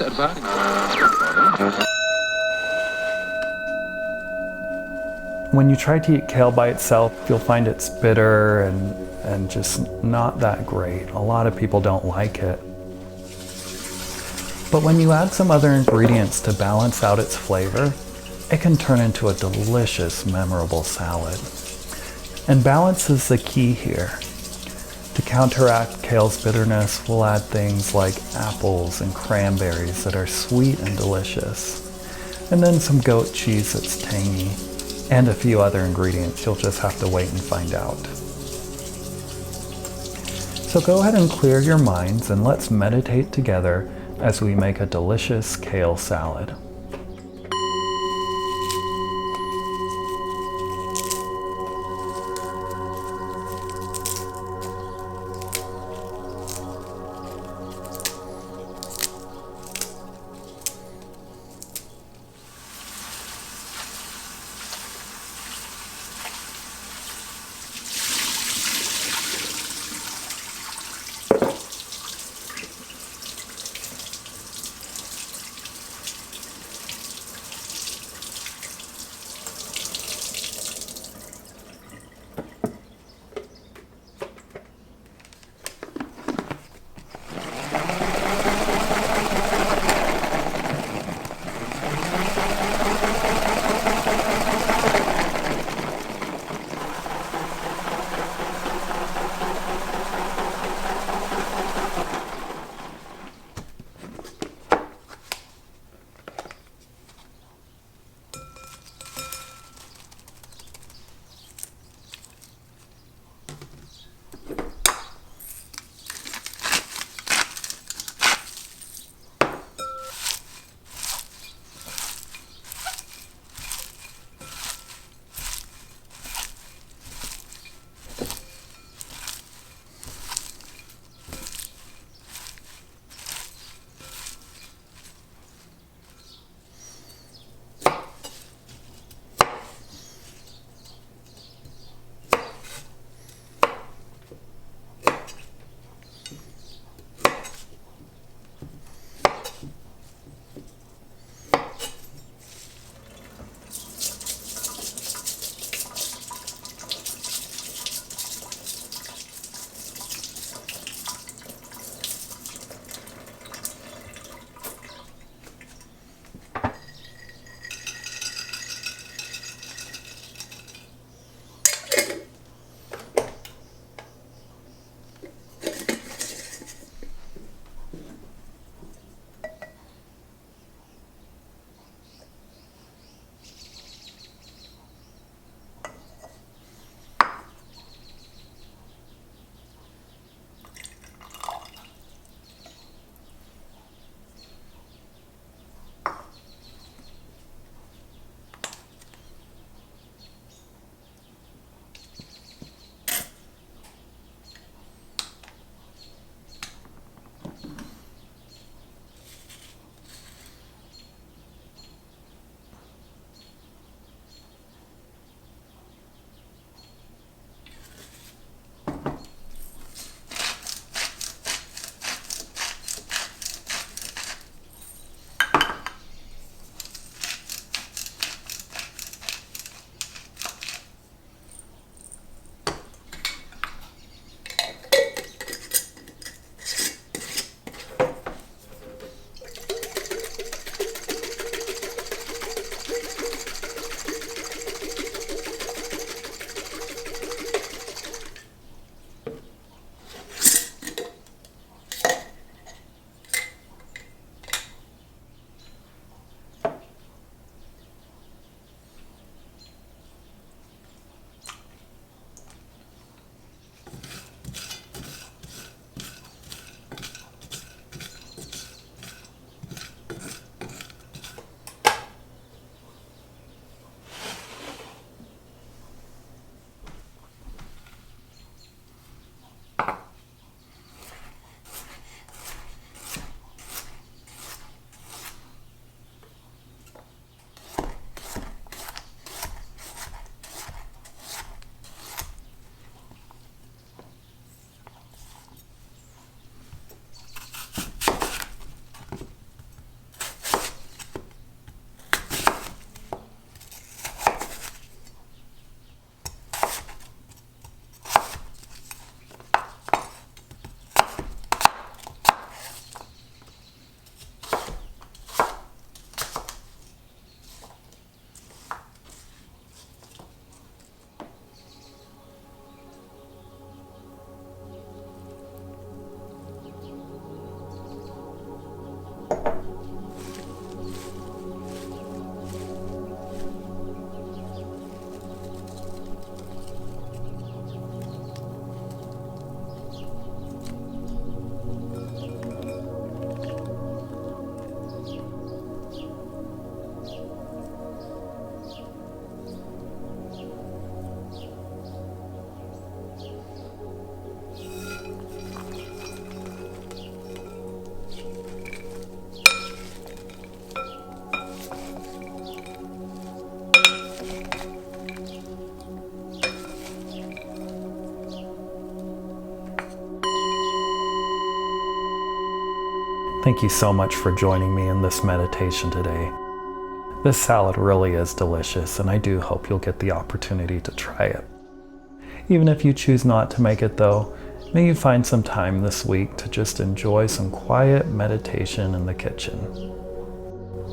eerste ervaring. When you try to eat kale by itself, you'll find it's bitter and just not that great. A lot of people don't like it. But when you add some other ingredients to balance out its flavor, it can turn into a delicious, memorable salad. And balance is the key here. To counteract kale's bitterness, we'll add things like apples and cranberries that are sweet and delicious. And then some goat cheese that's tangy, and a few other ingredients you'll just have to wait and find out. So go ahead and clear your minds and let's meditate together as we make a delicious kale salad. Thank you so much for joining me in this meditation today. This salad really is delicious, and I do hope you'll get the opportunity to try it. Even if you choose not to make it though, may you find some time this week to just enjoy some quiet meditation in the kitchen.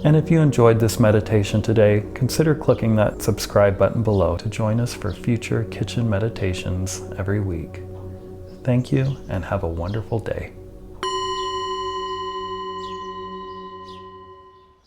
And if you enjoyed this meditation today, consider clicking that subscribe button below to join us for future kitchen meditations every week. Thank you, and have a wonderful day.